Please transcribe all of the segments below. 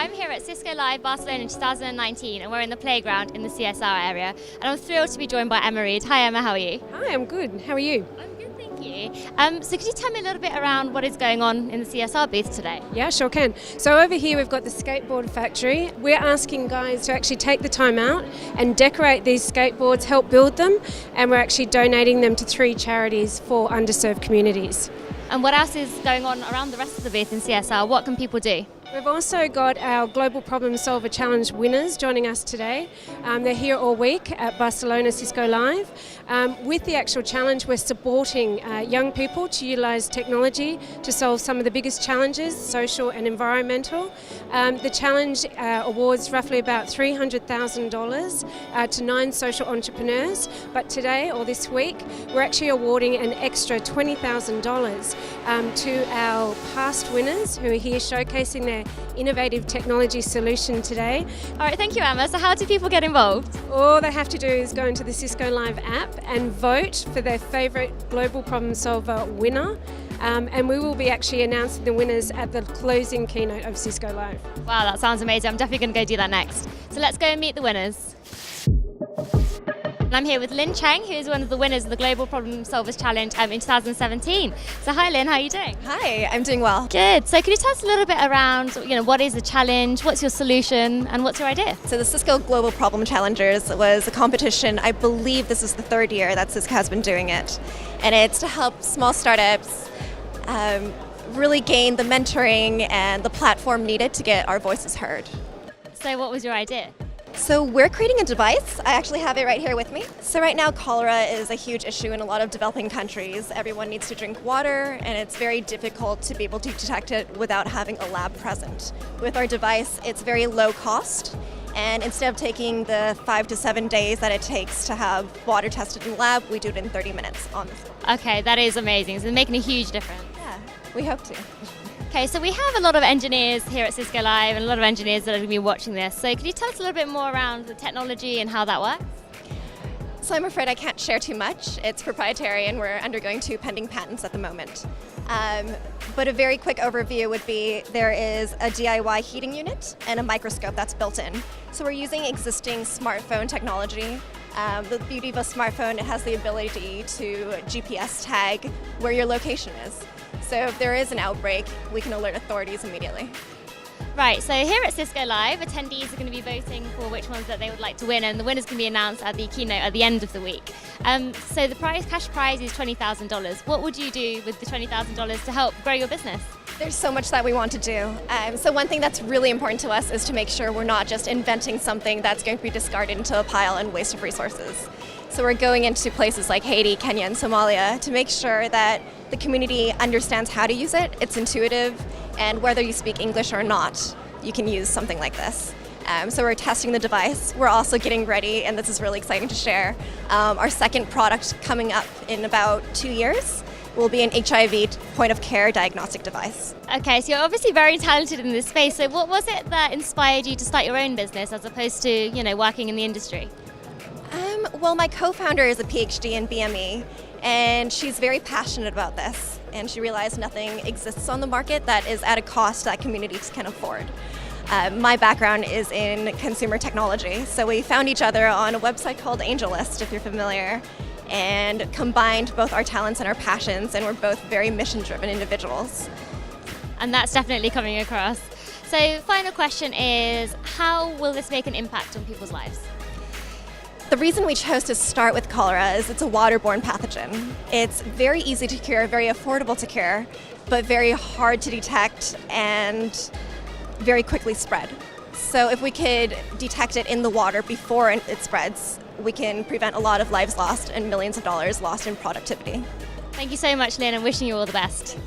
I'm here at Cisco Live Barcelona in 2019 and we're in the playground in the CSR area. And I'm thrilled to be joined by Emma Reed. Hi Emma, how are you? Hi, I'm good. How are you? I'm good, thank you. So could you tell me a little bit around what is going on in the CSR booth today? Yeah, sure can. So over here we've got the skateboard factory. We're asking guys to actually take the time out and decorate these skateboards, help build them, and we're actually donating them to 3 charities for underserved communities. And what else is going on around the rest of the booth in CSR? What can people do? We've also got our Global Problem Solver Challenge winners joining us today. They're here all week at Barcelona Cisco Live. With the actual challenge, we're supporting young people to utilise technology to solve some of the biggest challenges, social and environmental. The challenge awards roughly about $300,000 to 9 social entrepreneurs, but today, or this week, we're actually awarding an extra $20,000 to our past winners who are here showcasing their innovative technology solution today. All right, thank you, Emma. So how do people get involved? All they have to do is go into the Cisco Live app and vote for their favourite Global Problem Solver winner. And we will be actually announcing the winners at the closing keynote of Cisco Live. Wow, that sounds amazing. I'm definitely going to go do that next. So let's go and meet the winners. I'm here with Lin Chang, who is one of the winners of the Global Problem Solvers Challenge in 2017. So hi Lin, how are you doing? Hi, I'm doing well. Good. So could you tell us a little bit around, what is the challenge, what's your solution, and what's your idea? So the Cisco Global Problem Challengers was a competition. I believe this is the 3rd year that Cisco has been doing it. And it's to help small startups really gain the mentoring and the platform needed to get our voices heard. So what was your idea? So we're creating a device. I actually have it right here with me. So right now cholera is a huge issue in a lot of developing countries. Everyone needs to drink water and it's very difficult to be able to detect it without having a lab present. With our device, it's very low cost, and instead of taking the 5 to 7 days that it takes to have water tested in the lab, we do it in 30 minutes on the floor. Okay, that is amazing. So making a huge difference. Yeah, we hope to. Okay, so we have a lot of engineers here at Cisco Live and a lot of engineers that are going to be watching this. So could you tell us a little bit more around the technology and how that works? So I'm afraid I can't share too much. It's proprietary and we're undergoing 2 pending patents at the moment. But a very quick overview would be there is a DIY heating unit and a microscope that's built in. So we're using existing smartphone technology. The beauty of a smartphone, it has the ability to GPS tag where your location is. So if there is an outbreak, we can alert authorities immediately. Right, so here at Cisco Live, attendees are going to be voting for which ones that they would like to win, and the winners can be announced at the keynote at the end of the week. So the cash prize is $20,000. What would you do with the $20,000 to help grow your business? There's so much that we want to do. So one thing that's really important to us is to make sure we're not just inventing something that's going to be discarded into a pile and waste of resources. So we're going into places like Haiti, Kenya, and Somalia to make sure that the community understands how to use it, it's intuitive, and whether you speak English or not, you can use something like this. So we're testing the device. We're also getting ready, and this is really exciting to share, our second product coming up in about 2 years will be an HIV point-of-care diagnostic device. Okay, so you're obviously very talented in this space. So what was it that inspired you to start your own business as opposed to, working in the industry? Well, my co-founder is a PhD in BME, and she's very passionate about this. And she realized nothing exists on the market that is at a cost that communities can afford. My background is in consumer technology, so we found each other on a website called AngelList, if you're familiar, and combined both our talents and our passions, and we're both very mission-driven individuals. And that's definitely coming across. So final question is, how will this make an impact on people's lives? The reason we chose to start with cholera is it's a waterborne pathogen. It's very easy to cure, very affordable to cure, but very hard to detect and very quickly spread. So if we could detect it in the water before it spreads, we can prevent a lot of lives lost and millions of dollars lost in productivity. Thank you so much, Lin, and wishing you all the best.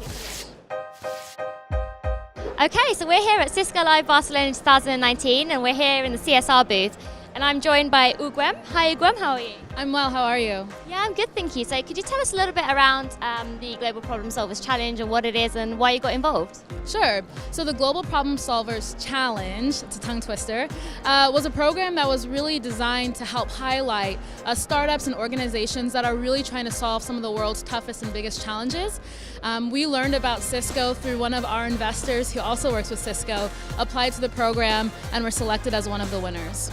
Okay, so we're here at Cisco Live Barcelona 2019, and we're here in the CSR booth. And I'm joined by Ugwem. Hi Ugwem, how are you? I'm well, how are you? Yeah, I'm good, thank you. So could you tell us a little bit around the Global Problem Solvers Challenge and what it is and why you got involved? Sure. So the Global Problem Solvers Challenge, it's a tongue twister, was a program that was really designed to help highlight startups and organizations that are really trying to solve some of the world's toughest and biggest challenges. We learned about Cisco through one of our investors who also works with Cisco, applied to the program, and were selected as one of the winners.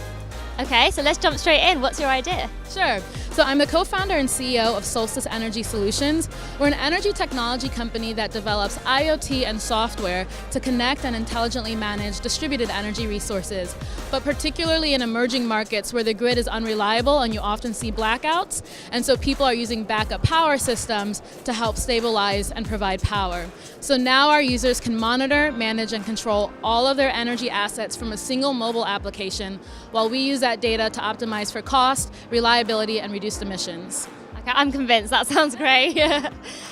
Okay, so let's jump straight in. What's your idea? Sure. So I'm the co-founder and CEO of Solstice Energy Solutions. We're an energy technology company that develops IoT and software to connect and intelligently manage distributed energy resources, but particularly in emerging markets where the grid is unreliable and you often see blackouts, and so people are using backup power systems to help stabilize and provide power. So now our users can monitor, manage, and control all of their energy assets from a single mobile application, while we use that data to optimize for cost, reliability, and reduced emissions. Okay, I'm convinced. That sounds great.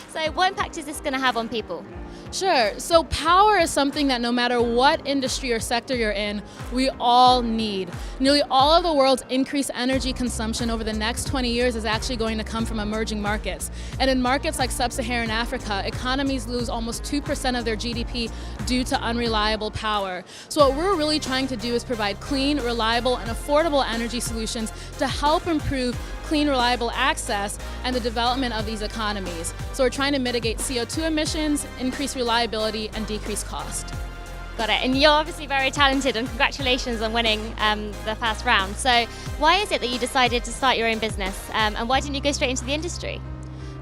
So what impact is this going to have on people? Sure. So power is something that no matter what industry or sector you're in, we all need. Nearly all of the world's increased energy consumption over the next 20 years is actually going to come from emerging markets. And in markets like sub-Saharan Africa, economies lose almost 2% of their GDP due to unreliable power. So what we're really trying to do is provide clean, reliable, and affordable energy solutions to help improve clean, reliable access and the development of these economies. So we're trying to mitigate CO2 emissions, increase reliability, and decrease cost. Got it. And you're obviously very talented, and congratulations on winning the first round. So why is it that you decided to start your own business, and why didn't you go straight into the industry?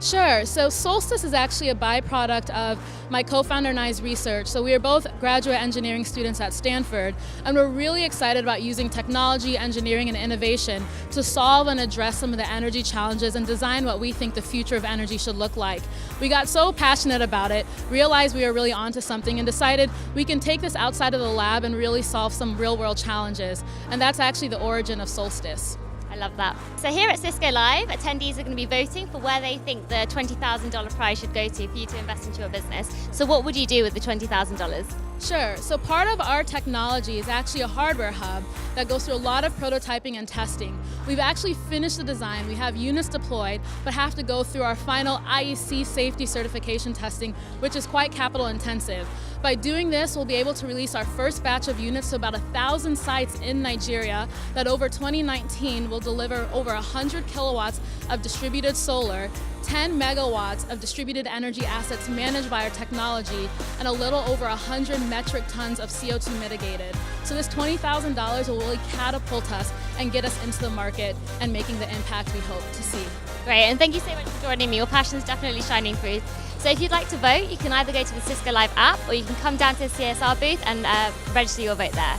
Sure. So Solstice is actually a byproduct of my co-founder and I's research. So we are both graduate engineering students at Stanford, and we're really excited about using technology, engineering, and innovation to solve and address some of the energy challenges and design what we think the future of energy should look like. We got so passionate about it, realized we were really onto something, and decided we can take this outside of the lab and really solve some real-world challenges. And that's actually the origin of Solstice. I love that. So here at Cisco Live, attendees are going to be voting for where they think the $20,000 prize should go to for you to invest into your business. So what would you do with the $20,000? Sure. So part of our technology is actually a hardware hub that goes through a lot of prototyping and testing. We've actually finished the design. We have units deployed, but have to go through our final IEC safety certification testing, which is quite capital intensive. By doing this, we'll be able to release our first batch of units to about 1,000 sites in Nigeria that over 2019 will deliver over 100 kilowatts of distributed solar, 10 megawatts of distributed energy assets managed by our technology, and a little over 100 metric tons of CO2 mitigated. So this $20,000 will really catapult us and get us into the market and making the impact we hope to see. Great, and thank you so much for joining me. Your passion is definitely shining through. So if you'd like to vote, you can either go to the Cisco Live app or you can come down to the CSR booth and register your vote there.